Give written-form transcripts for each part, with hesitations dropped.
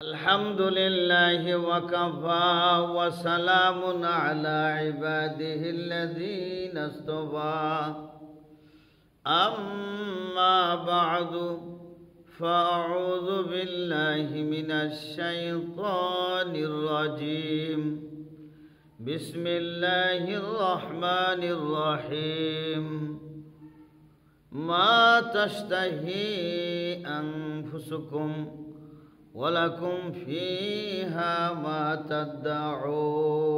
الحمد لله وكفى وسلام على عباده الذين اصطفى أما بعد فأعوذ بالله من الشيطان الرجيم بسم الله الرحمن الرحيم ما تشتهي أنفسكم ولكم فيها ما تدعون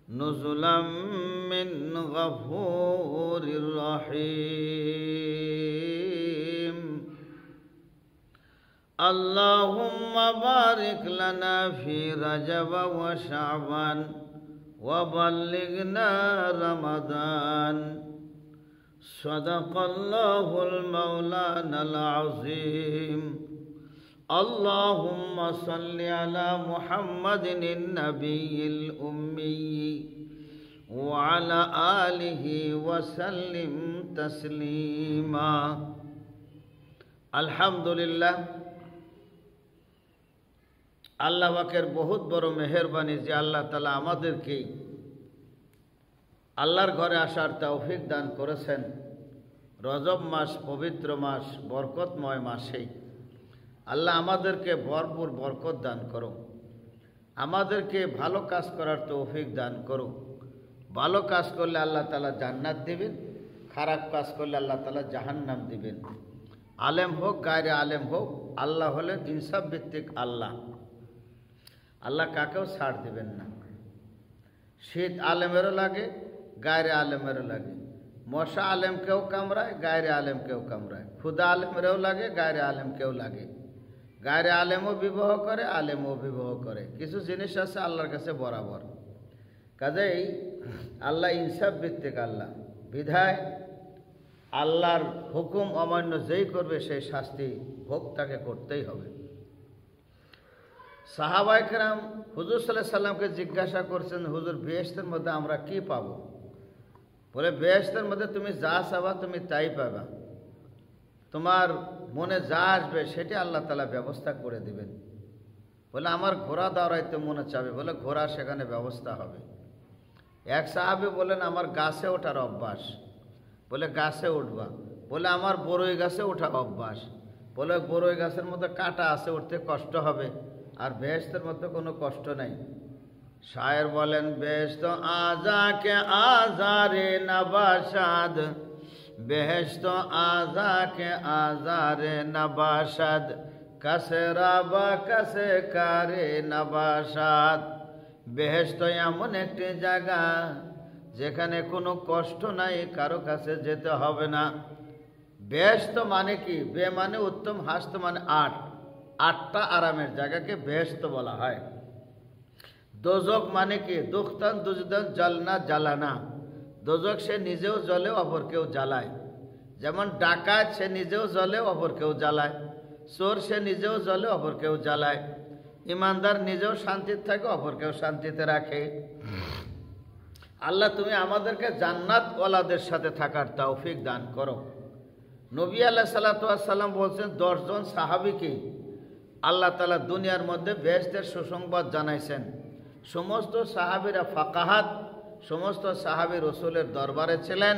نزلا من غفور رحيم اللهم بارك لنا في رجب وشعبان وبلغنا رمضان صدق الله المولانا العظيم اللهم صل على محمد النبي الأمي وعلى آله وسلم تسليما الحمد لله আল্লাহ পাকের বহুত বড় মেহেরবানি যে আল্লাহ তাআলা আমাদেরকে আল্লাহর ঘরে আসার তৌফিক দান করেছেন। রজব মাস পবিত্র মাস, বরকতময় মাসে আল্লাহ আমাদেরকে ভরপুর বরকত দান করো, আমাদেরকে ভালো কাজ করার তৌফিক দান করো। ভালো কাজ করলে আল্লাহ তাআলা জান্নাত দিবেন, খারাপ কাজ করলে আল্লাহ তাআলা জাহান্নাম দিবেন। আলেম হোক গায়রে আলেম হোক, আল্লাহ হলেন ইনসাফ ভিত্তিক আল্লাহ। আল্লাহ কাকেও ছাড় দিবেন না। শীত আলেমেরও লাগে, গায়রে আলেমেরও লাগে। মশা আলেমকেও কামড়ায়, গায়রে আলেমকেও কামড়ায়। খুদা আলেমেরও লাগে, গায়রে আলেমকেও লাগে। গায়রে আলেমও বিবাহ করে, আলেমও বিবাহ করে। কিছু জিনিস আছে আল্লাহর কাছে বরাবর। কাজেই আল্লাহ ইনসাফ ভিত্তিক আল্লাহ, বিধায় আল্লাহর হুকুম অমান্য যেই করবে সেই শাস্তি ভোগ তাকে করতেই হবে। সাহাবায়ে কেরাম হুজুর সাল্লাল্লাহু আলাইহি সাল্লামকে জিজ্ঞাসা করছেন, হুজুর বেহেশতের মধ্যে আমরা কি পাবো? বলে, বেহেশতের মধ্যে তুমি যা চাবা তুমি তাই পাবা, তোমার মনে যা আসবে সেটি আল্লাহ তাআলা ব্যবস্থা করে দিবেন। বলে, আমার ঘোড়া দৌড়াইতে মনে চাবে, বলে ঘোড়া সেখানে ব্যবস্থা হবে। এক সাহাবী বলেন, আমার গাছে ওঠার অভ্যাস, বলে গাছে উঠবা। বলে, আমার বড়ই গাছে ওঠা অভ্যাস, বলে বড়ই গাছের মধ্যে কাঁটা আছে, উঠতে কষ্ট হবে, আর বেহেশতের মধ্যে কোনো কষ্ট নাই। শায়ের বলেন, বেহেশত আজাকে আজারে নবাসাদ, বেহেশত আজাকে আজারে নবাসাদ, কাসে রাবা কাসে কারে নবাসাদ। বেহেশত এমন একটি জায়গা যেখানে কোনো কষ্ট নাই, কারো কাছে যেতে হবে না। বেহেশত মানে কি? বে মানে উত্তম, হাস্ত মানে আট, আটটা আরামের জায়গাকে বেহেশত বলা হয়। দোজক মানে কি? দুখতান দুজদান জ্বালনা জ্বালানা। দোজক সে নিজেও জ্বলে, অপরকেও জ্বালায়। যেমন ডাকাত সে নিজেও জ্বলে, অপরকেও জ্বালায়। চোর সে নিজেও জ্বলে, অপরকেও জ্বালায়। ইমানদার নিজেও শান্তিতে থাকে, অপরকেও শান্তিতে রাখে। আল্লাহ তুমি আমাদেরকে জান্নাত ওয়ালাদের সাথে থাকার তৌফিক দান করো। নবী আলাইহিস সালাতু ওয়াস সালাম বলছেন, 10 জন সাহাবীকে আল্লাহ তাআলা দুনিয়ার মধ্যে বেহেশতের সুসংবাদ জানাইছেন। সমস্ত সাহাবীরা ফাকাহাত, সমস্ত সাহাবী রাসূলের দরবারে ছিলেন,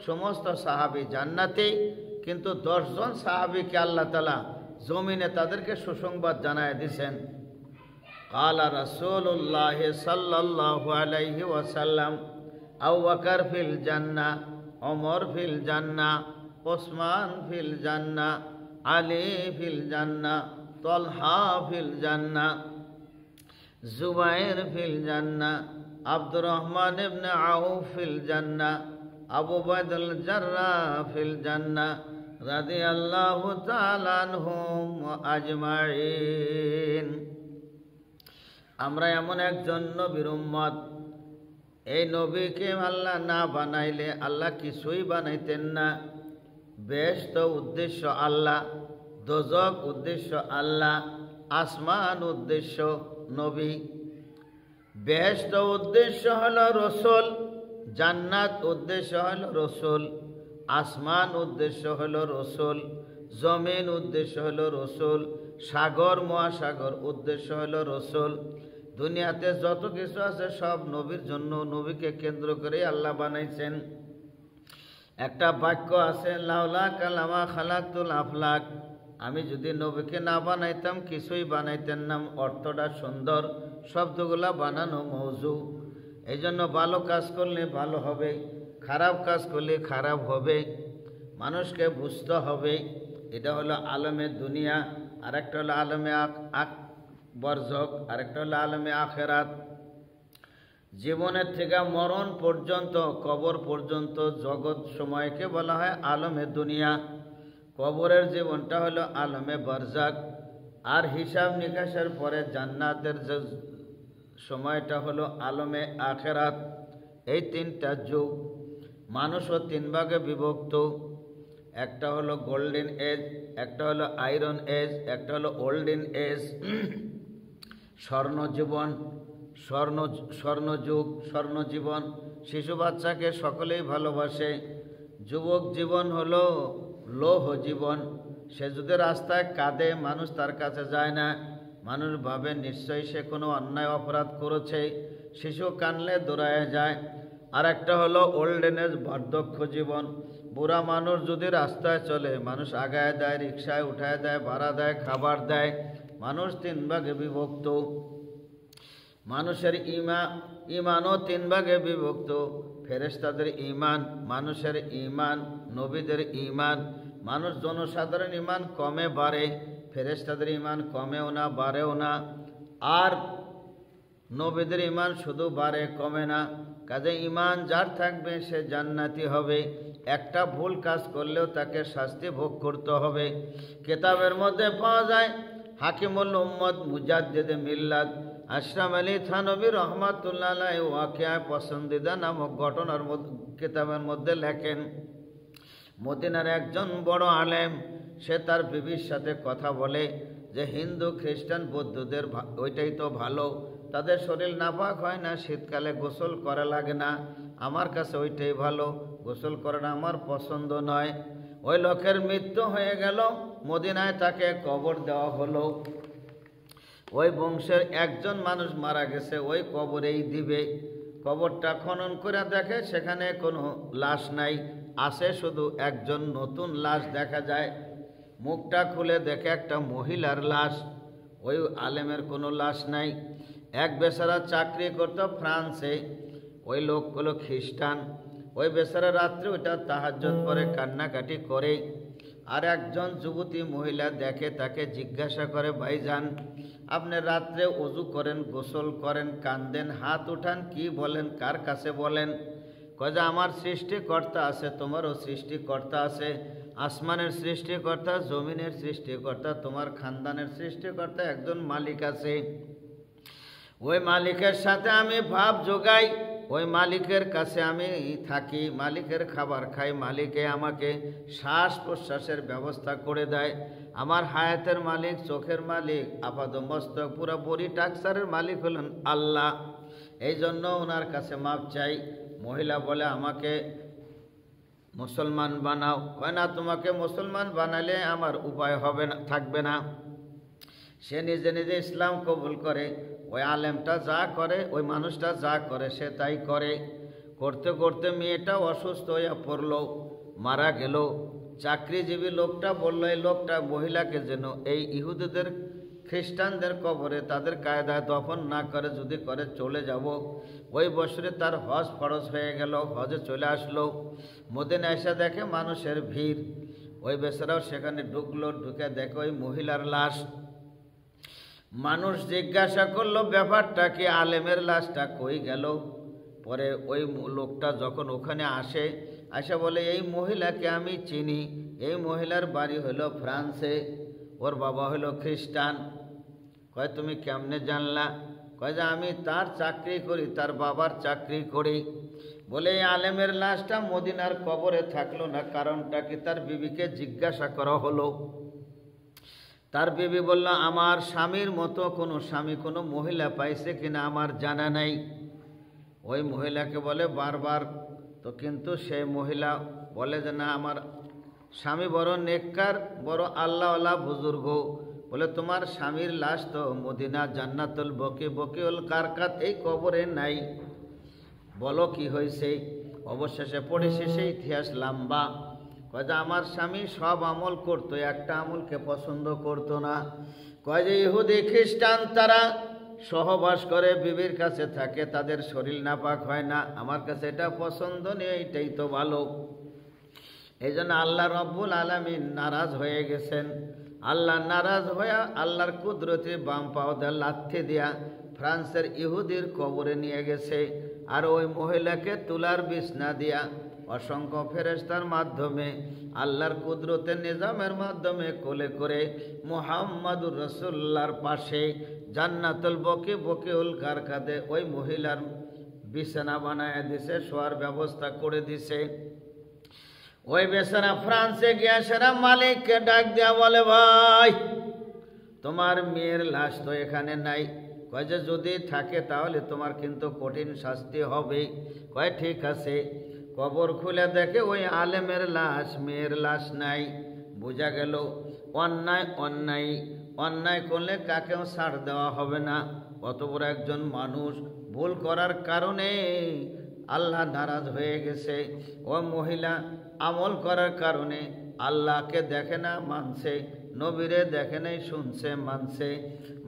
সমস্ত সাহাবী জান্নাতি। কিন্তু 10 জন সাহাবীকে আল্লাহ তাআলা জমিনে তাদেরকে সুসংবাদ জানায় দিয়েছেন। কালা রাসূলুল্লাহ সাল্লাল্লাহু আলাইহি ওয়াসাল্লাম, আবু বকর ফিল জান্নাহ, ওমর ফিল জান্নাহ, ওসমান ফিল জান্নাহ, আলী ফিল জান্নাহ, তালহা ফিল জান্নাহ, জুবাইর ফিল জান্নাহ, আব্দুর রহমান ইবনে আউফ ফিল জান্নাহ, আবু উবাইদুল জাররাহ ফিল জান্নাহ রাদিয়াল্লাহু তাআলা আনহুম আজমাইন। আমরা এমন একজন নবীর উম্মত, এই নবীকে আল্লাহ না বানাইলে আল্লাহ কিছুই বানাইতেন না। বেহেশত উদ্দেশ্য আল্লাহ, দোজক উদ্দেশ্য আল্লাহ, আসমান উদ্দেশ্য নবী। বেহেশত উদ্দেশ্য হলো রসুল, জান্নাত উদ্দেশ্য হলো রসুল, আসমান উদ্দেশ্য হলো রসুল, জমিন উদ্দেশ্য হলো রসুল, সাগর মহাসাগর, উদ্দেশ্য হলো রসুল। দুনিয়াতে যত কিছু আছে সব নবীর জন্য, নবীকে কেন্দ্র করে আল্লাহ বানাইছেন। একটা বাক্য আছে, লাউলা কালামা খালাকতুল আফলাক, আমি যদি নবীকে না বানাইতাম কিছুই বানাইতেন না। অর্থটা সুন্দর, শব্দগুলা বানানো মৌজু। এই জন্য ভালো কাজ করলে ভালো হবে, খারাপ কাজ করলে খারাপ হবে, মানুষকে বুঝতে হবে। এটা হলো আলমে দুনিয়া, আরেকটা হলো আলমে বরজক, আরেকটা হলো আলমে আখেরাত। জীবনের থেকে মরণ পর্যন্ত, কবর পর্যন্ত জগৎ সময়কে বলা হয় আলমে দুনিয়া। কবরের জীবনটা হলো আলমে বরজাক, আর হিসাব নিকাশের পরে জান্নাতের যে সময়টা হলো আলমে আখেরাত। এই তিনটা যুগ। মানুষও তিন ভাগে বিভক্ত, একটা হলো গোল্ডেন এজ, একটা হলো আয়রন এজ, একটা হলো ওল্ডেন এজ। স্বর্ণজীবন, স্বর্ণযুগ, স্বর্ণজীবন। শিশু বাচ্চাকে সকলেই ভালোবাসে। যুবক জীবন হলো লৌহ জীবন। সে যদি রাস্তায় কাঁদে, মানুষ তার কাছে যায় না, মানুষ ভাবে নিশ্চয়ই সে কোনো অন্যায় অপরাধ করেছে। শিশু কানলে দৌড়ায় যায়। আর একটা হলো ওল্ডেন এজ, বার্ধক্য জীবন। বুড়া মানুষ যদি রাস্তায় চলে, মানুষ আগায় দেয়, রিক্সায় উঠায় দেয়, ভাড়া দেয়, খাবার দেয়। মানুষ তিন ভাগে বিভক্ত। মানুষের ইমানও তিন ভাগে বিভক্ত। ফেরেশতাদের ঈমান, মানুষের ঈমান, নবীদের ঈমান। মানুষ জনসাধারণ ঈমান কমে বাড়ে, ফেরেশতাদের ঈমান কমেও না বাড়েও না। আর নবীদের ঈমান শুধু বাড়ে, কমে না। কাজে ঈমান যার থাকবে সে জান্নাতি হবে। একটা ভুল কাজ করলেও তাকে শাস্তি ভোগ করতে হবে। কিতাবের মধ্যে পাওয়া যায় হাকিমুল উম্মত মুজাদ্দিদে মিল্লাত আশরাফ আলী থানভী রহমাতুল্লাহ আলাইহি ওয়াকিয়া পসন্দিদা নামক ঘটনার কিতাবের মধ্যে লেখেন, মদিনার একজন বড় আলেম, সে তার বিবির সাথে কথা বলে যে হিন্দু খ্রিস্টান বৌদ্ধদের ওইটাই তো ভালো, তাদের শরীর নাপাক হয় না, শীতকালে গোসল করা লাগে না, আমার কাছে ওইটাই ভালো, গোসল করাটা আমার পছন্দ নয়। ওই লোকের মৃত্যু হয়ে গেল, মদিনায় তাকে কবর দেওয়া হলো। ওই বংশের একজন মানুষ মারা গেছে, ওই কবরেই দিবে। কবরটা খনন করে দেখে সেখানে কোনো লাশ নাই, আছে শুধু একজন নতুন লাশ দেখা যায়। মুখটা খুলে দেখে একটা মহিলার লাশ, ওই আলেমের কোনো লাশ নাই। এক বেচারা চাকরি করত ফ্রান্সে, ওই লোকগুলো খ্রিস্টান। ওই বেচারা রাত্রে ওইটা তাহাজ্জুদ করে কান্নাকাটি করে। আর একজন যুবতী মহিলা দেখে, তাকে জিজ্ঞাসা করে, ভাইজান আপনি রাত্রে ওযু করেন, গোসল করেন, কান্দেন, হাত উঠান, কি বলেন, কার কাছে বলেন? কয় যে আমার সৃষ্টিকর্তা আছে, তোমারও সৃষ্টিকর্তা আছে, আসমানের সৃষ্টিকর্তা, জমিনের সৃষ্টিকর্তা, তোমার খানদানের সৃষ্টিকর্তা, একজন মালিক আছে। ওই মালিকের সাথে আমি ভাব জোগাই, ওই মালিকের কাছে আমি থাকি, মালিকের খাবার খাই, মালিকে আমাকে শ্বাস প্রশ্বাসের ব্যবস্থা করে দেয়। আমার হায়াতের মালিক, চোখের মালিক, আপাদমস্তক পুরো বডি টাকচারের মালিক হলেন আল্লাহ। এই জন্য ওনার কাছে মাপ চাই। মহিলা বলে, আমাকে মুসলমান বানাও। কয় না, তোমাকে মুসলমান বানালে আমার উপায় হবে না, থাকবে না। সে নিজে নিজে ইসলাম কবুল করে। ওই আলেমটা যা করে, ওই মানুষটা যা করে সে তাই করে। করতে করতে মেয়েটা অসুস্থ হয়ে পড়লো, মারা গেল। চাকরিজীবী লোকটা বলল, এই লোকটা মহিলাকে যেন এই ইহুদিদের খ্রিস্টানদের কবরে তাদের কায়দায় দফন না করে, যদি করে চলে যাব। ওই বছরে তার হজ ফরজ হয়ে গেল, হজে চলে আসলো। মদিনা এসে দেখে মানুষের ভিড়। ওই বেচারাও সেখানে ঢুকলো, ঢুকে দেখে ওই মহিলার লাশ। মানুষ জিজ্ঞাসা করলো, ব্যাপারটা কি, আলেমের লাশটা কই গেল? পরে ওই লোকটা যখন ওখানে আসে, বলে, এই মহিলাকে আমি চিনি, এই মহিলার বাড়ি হলো ফ্রান্সে, ওর বাবা হলো খ্রিস্টান। কয় তুমি কেমনে জানলা? কয় যে আমি তার চাকরি করি, তার বাবার চাকরি করি। বলে, এই আলেমের লাশটা মদিনার কবরে থাকলো না, কারণটা কি? তার বিবিকে জিজ্ঞাসা করা হলো। তার বিবি বলল, আমার স্বামীর মতো কোনো স্বামী কোনো মহিলা পাইছে কিনা আমার জানা নাই। ওই মহিলাকে বলে বারবার, তো কিন্তু সেই মহিলা বলে যে না, আমার স্বামী বড় নেককার, বড় আল্লাহওয়ালা বুজুর্গ। বলে তোমার স্বামীর লাশ তো মদিনা জান্নাতুল বকিউল কারকাত এই কবরে নাই। বলো কি হয়েছে? অবশেষে পড়ে শেষে ইতিহাস লম্বা। কয় যে আমার স্বামী সব আমল করতো, একটা আমলকে পছন্দ করতো না। কয় যে ইহুদি খ্রিস্টান তারা সহবাস করে, বিবির কাছে থাকে, তাদের শরীর নাপাক হয় না। আমার কাছে এটা পছন্দ নেই, এইটাই তো ভালো। এই জন্য আল্লাহ রব্বুল আলামিন নারাজ হয়ে গেছেন। আল্লাহ নারাজ হয়ে আল্লাহর কুদরতি বাম পাও দেয়া লাথি দিয়া ফ্রান্সের ইহুদির কবরে নিয়ে গেছে। আর ওই মহিলাকে তুলার বিছনা দিয়া অসংখ্য ফেরেশতার মাধ্যমে আল্লাহর কুদরতের নিজামের মাধ্যমে কোলে করে মুহাম্মাদুর রাসূলুল্লাহর পাশে জান্নাতুল বকিউল কারকাতে ওই মহিলার বিছানা বানায় দিছে, শোয়ার ব্যবস্থা করে দিছে। ওই বেচারা ফ্রান্সে গিয়া সেরা মালিককে ডাক দিয়া বলে, ভাই তোমার মেয়ের লাশ তো এখানে নাই। কয় যে যদি থাকে তাহলে তোমার কিন্তু কঠিন শাস্তি হবে। কয় ঠিক আছে। কবর খুলে দেখে ওই আলেমের লাশ, মেয়ের লাশ নাই। বোঝা গেল অন্যায় অন্যায় অন্যায় করলে কাকেও ছাড় দেওয়া হবে না। অত বড় একজন মানুষ ভুল করার কারণে আল্লাহ নারাজ হয়ে গেছে। ও মহিলা আমল করার কারণে আল্লাহকে দেখে না, মানছে। নবীরে দেখে নাই, শুনছে, মানছে।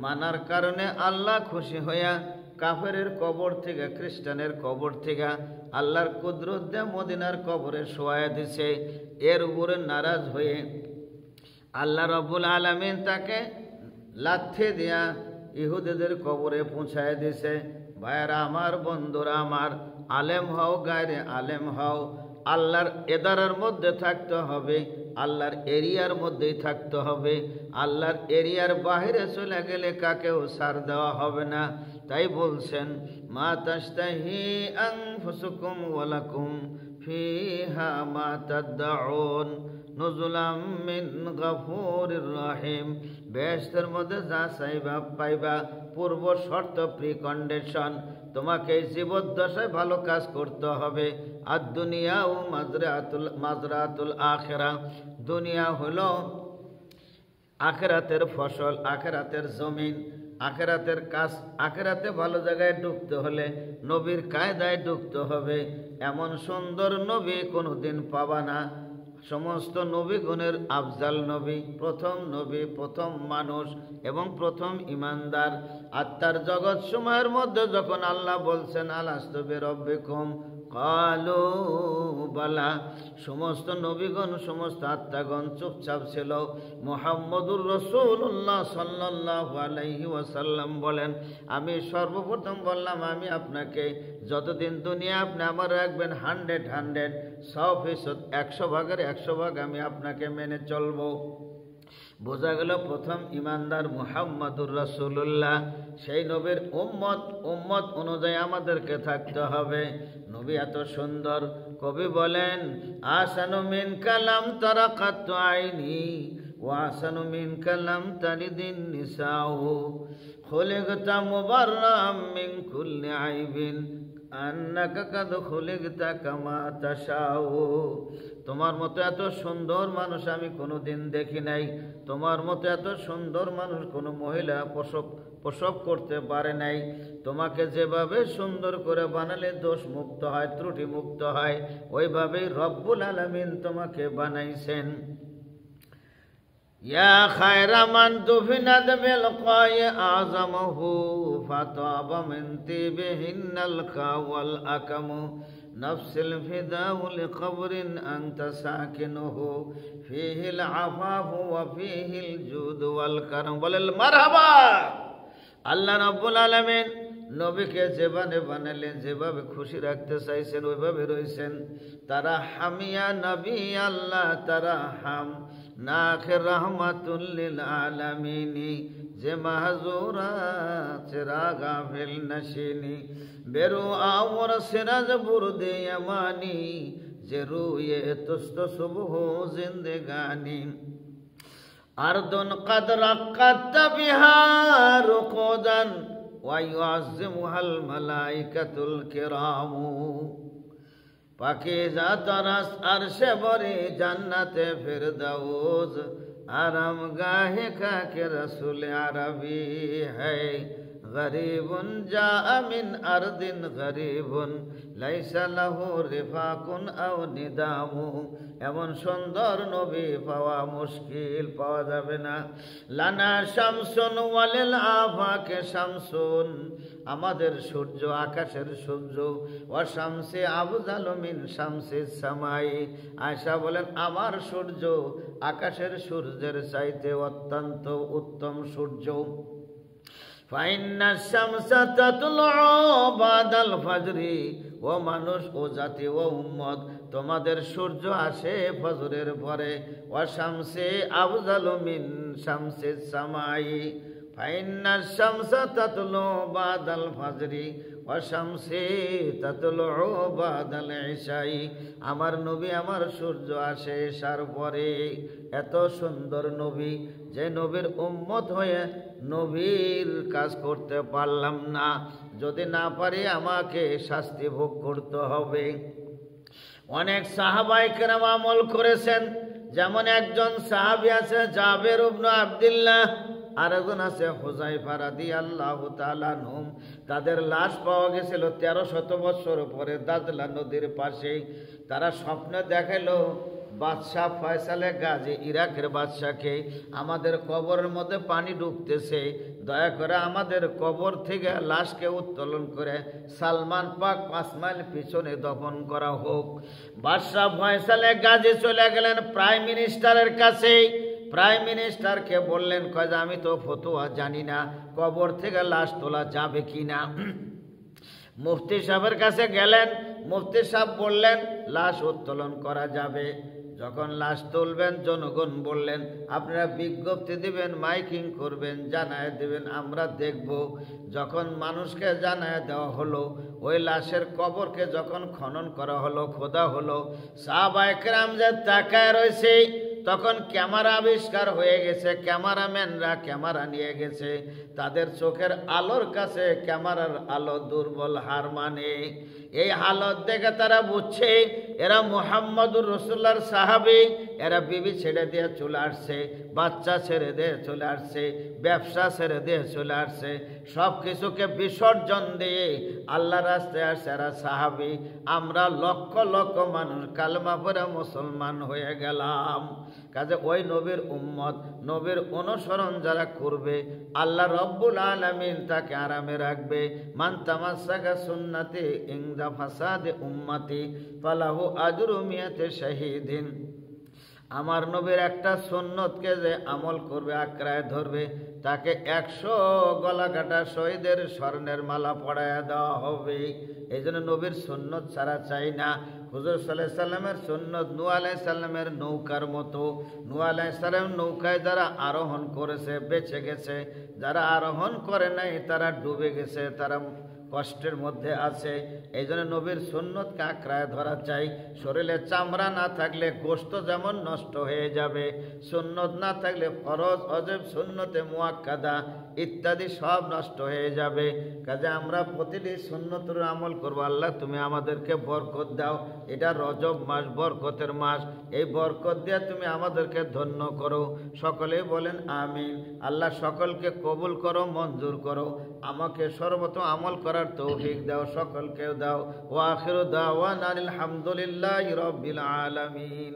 মানার কারণে আল্লাহ খুশি হইয়া কাফেরের কবর থেকে, খ্রিস্টানের কবর থেকে আল্লাহর কুদরত দিয়ে মদিনার কবরে শোয়া দিছে। এর উপরে নারাজ হয়ে আল্লাহ রব্বুল আলামিন তাকে লাথি দিয়া ইহুদিদের কবরে পৌঁছায় দিছে। ভাইয়েরা আমার, বন্ধুরা আমার, আলেম হও গায়রে আলেম হও, আল্লাহর এদারার মধ্যে থাকতে হবে, আল্লাহর এরিয়ার মধ্যেই থাকতে হবে। আল্লাহর এরিয়ার বাহিরে চলে গেলে কাকেও ছাড় দেওয়া হবে না। তাই বলছেন, মা তাশতাহি আনফুসুকুম ওয়া লাকুম ফিহা মা তাদউন নুজুলাম মিন গফুরির রহিম। বেহেশতের মধ্যে যা চাইবা পাইবা। পূর্ব শর্ত, প্রি কন্ডিশন, তোমাকে জীবদ্দশায় ভালো কাজ করতে হবে। আর দুনিয়া ও মাজরাতুল আখিরা, দুনিয়া হলো আখিরাতের ফসল, আখিরাতের জমিন, আখিরাতের কাজ। আখিরাতে ভালো জায়গায় ঢুকতে হলে নবীর কায়দায় ঢুকতে হবে। এমন সুন্দর নবী কোনোদিন পাবা না। সমস্ত নবীগণের আফজাল নবী, প্রথম মানুষ এবং প্রথম ইমানদার। আত্মার জগৎ সময়ের মধ্যে যখন আল্লাহ বলছেন আলাস্তু বিরব্বিকুম কালু বালা, সমস্ত নবীগণ, সমস্ত আত্মাগণ চুপচাপ ছিল। মুহাম্মদুর রাসূলুল্লাহ সাল্লাল্লাহু আলাইহি ওয়াসাল্লাম বলেন, আমি সর্বপ্রথম বললাম, আমি আপনাকে যতদিন দুনিয়া আপনি আমার রাখবেন 100 100%, 100 ভাগের 100 ভাগ আমি আপনাকে মেনে চলবো। বোঝা গেল প্রথম ইমানদার মুহাম্মদুর রাসূলুল্লাহ। সেই নবীর উম্মত অনুযায়ী আমাদেরকে থাকতে হবে। নবী এত সুন্দর। কবি বলেন, আসানু মিন কালাম তারাকাত আইনি ওয়া আসানু মিন কালাম তারিদিন নিসাউ খুলিকতা মুবাররাম মিন কুল্লি আইবিন আন্নাকা কাদ খুলিকতা কামা তাশাউ। তোমার মতো এত সুন্দর মানুষ আমি কোনোদিন দেখি নাই। তোমার মতো এত সুন্দর মানুষ কোনো মহিলা প্রসব করতে পারে নাই। তোমাকে যেভাবে সুন্দর করে বানালে দোষ মুক্ত হয়, ত্রুটি মুক্ত হয়, ওইভাবেই রব্বুল আলামিন তোমাকে বানাইছেন। ইয়া খায়রা মান দুফিনাত বিল কায় আযমাহু ফাতাবা মিন তিবিহিন্নাল কাওয়াল আকামু নফসিল ফিদাউ লিকবরিন আনতা সাকিনুহু ফিহিল আফাফু ওয়া ফিহিল জুদ ওয়াল কারম। বলেন মারহাবা। আল্লাহ রাব্বুল আলামিন নবীকে যেভাবে বানালেন, যেভাবে খুশি রাখতে চাইছেন ওইভাবে রয়েছেন। তারা হামিয়া নবী আল্লাহ, তারা হাম নাখের রহমাতুল লিল আলামিনী, যে মাহজুরা চেরা গাফিল নশিনী বেরু আওর সিরাজ বুরদে ইয়ামানি, যে রুয়ে তুস্ত সুবহ জিন্দেগানি আরদুন কদ রাক্কাত বিহা রুকুদান ওয়া ইউআযিমুহাল মালাইকাতুল কিরামু। পাকিজা তরাস আরশে বরে জান্নাতে ফিরদাউস आराम गाहे का के रसूल अरबी है गरीबुन जा मिन अर्दिन गरीबुन लाइसा लाहु रिफाकुन आव निदामु এমন সুন্দর নবী পাওয়া মুশকিল, পাওয়া যাবে না। লানা শামসুন ওয়ালিল আফাকে শামসুন, আমাদের সূর্য আকাশের সূর্য, ওয়া শামসে আফজালু মিন শামসিস সামাই, আয়েশা বলেন আমার সূর্য আকাশের সূর্যের চাইতে অত্যন্ত উত্তম সূর্য। ফাইন্না শামসা তাতলু বাদাল ফাজরি, ও মানুষ ও জাতি ও উম্মত, তোমাদের সূর্য আসে ফজরের পরে। ওয়া শামসে আফজালু মিন শামসিস সামাই, ফাইন্না শামসা তাতলু বাদাল ফাজরি ওয়া শামসে তাতলু বাদাল ইশাই, আমার নবী আমার সূর্য আসে এশার পরে। এত সুন্দর নবী, যে নবীর উম্মত হয়ে নবীর কাজ করতে পারলাম না, যদি না পারি আমাকে শাস্তি ভোগ করতে হবে। অনেক সাহাবায়ে কেরাম আমল করেছেন, যেমন একজন সাহাবী আছে জাবের ইবনে আব্দুল্লাহ, আরেকজন আছে হুযায়ফা রাদিয়াল্লাহু তাআলা আনহু। তাদের লাশ পাওয়া গেছিল 1300 বছর পরে দাজলা নদীর পাশে। তারা স্বপ্নে দেখালো বাদশাহ ফয়সালে গাজী, ইরাকের বাদশাকে, আমাদের কবরের মধ্যে পানি ঢুকতেছে, দয়া করে আমাদের কবর থেকে লাশকে উত্তোলন করে সালমান পাক 5 মাইল পিছনে দফন করা হোক। বাদশাহ ফয়সালে গাজী চলে গেলেন প্রাইম মিনিস্টারের কাছে। প্রাইম মিনিস্টারকে বললেন, কয় যে আমি তো ফতোয়া জানি না, কবর থেকে লাশ তোলা যাবে কি না। মুফতি সাহেবের কাছে গেলেন, মুফতি সাহেব বললেন লাশ উত্তোলন করা যাবে। যখন লাশ তুলবেন জনগণ বললেন আপনারা বিজ্ঞপ্তি দিবেন, মাইকিং করবেন, জানায় দিবেন, আমরা দেখব। যখন মানুষকে জানায় দেওয়া হলো, ওই লাশের কবরকে যখন খনন করা হলো, খোদা হলো, সাহাবায়ে কেরাম যে তাকায় রয়েছে, তখন ক্যামেরা আবিষ্কার হয়ে গেছে, ক্যামেরাম্যানরা ক্যামেরা নিয়ে গেছে, তাদের চোখের আলোর কাছে ক্যামেরার আলো দুর্বল হার মানে। এই হালত দেখে তারা বুঝছে এরা মুহাম্মদুর রাসূলুল্লাহর সাহাবী, এরা বিবি ছেড়ে দিয়ে চলে আসছে, বাচ্চা ছেড়ে দিয়ে চলে আসছে, ব্যবসা ছেড়ে দিয়ে চলে আসছে, সব কিছুকে বিসর্জন দিয়ে আল্লাহর রাস্তায় আসছে, এরা সাহাবী। আমরা লক্ষ লক্ষ মানুষ কালেমা পড়ে মুসলমান হয়ে গেলাম। কাজে ওই নবীর উম্মত, নবীর অনুসরণ যারা করবে, আল্লাহ রব্বুল আলামিন তাকে আরামে রাখবে। মান তামাসসাকা সুন্নতি ইনদা ফাসাদে উম্মতি ফালাহু আজরু মিয়াতে শাহীদিন, আমার নবীর একটা সুন্নতকে যে আমল করবে, আঁকড়ায় ধরবে, তাকে 100 গলা কাটা শহীদের স্বর্ণের মালা পরায়া দেওয়া হবে। এই জন্য নবীর সুন্নত ছাড়া চাই না। হুজুর সাল্লাল্লাহু আলাইহি সাল্লামের সুন্নত নূহ আলাইহিস সালামের নৌকার মতো। নূহ আলাইহিস সালাম নৌকায় যারা আরোহণ করেছে বেঁচে গেছে, যারা আরোহণ করে নাই তারা ডুবে গেছে, তারা কষ্টের মধ্যে আছে। এই জন্য নবীর সুন্নতকে আঁকড়ায় ধরা চাই। শরীরে চামড়া না থাকলে গোশত যেমন নষ্ট হয়ে যাবে, সুন্নত না থাকলে ফরজ, ওয়াজিব, সুন্নতে মুআক্কাদা ইত্যাদি সব নষ্ট হয়ে যাবে। কাজে আমরা প্রতিটি সুন্নতের আমল করবো। আল্লাহ তুমি আমাদেরকে বরকত দাও। এটা রজব মাস, বরকতের মাস, এই বরকত দিয়ে তুমি আমাদেরকে ধন্য করো। সকলেই বলেন আমিন। আল্লাহ সকলকে কবুল করো, মঞ্জুর করো। আমাকে সর্বত আমল করার তৌফিক দাও, সকলকেও দাও। ওয়া আখিরু দাওয়ানা আলহামদুলিল্লাহি রাব্বিল আলামিন।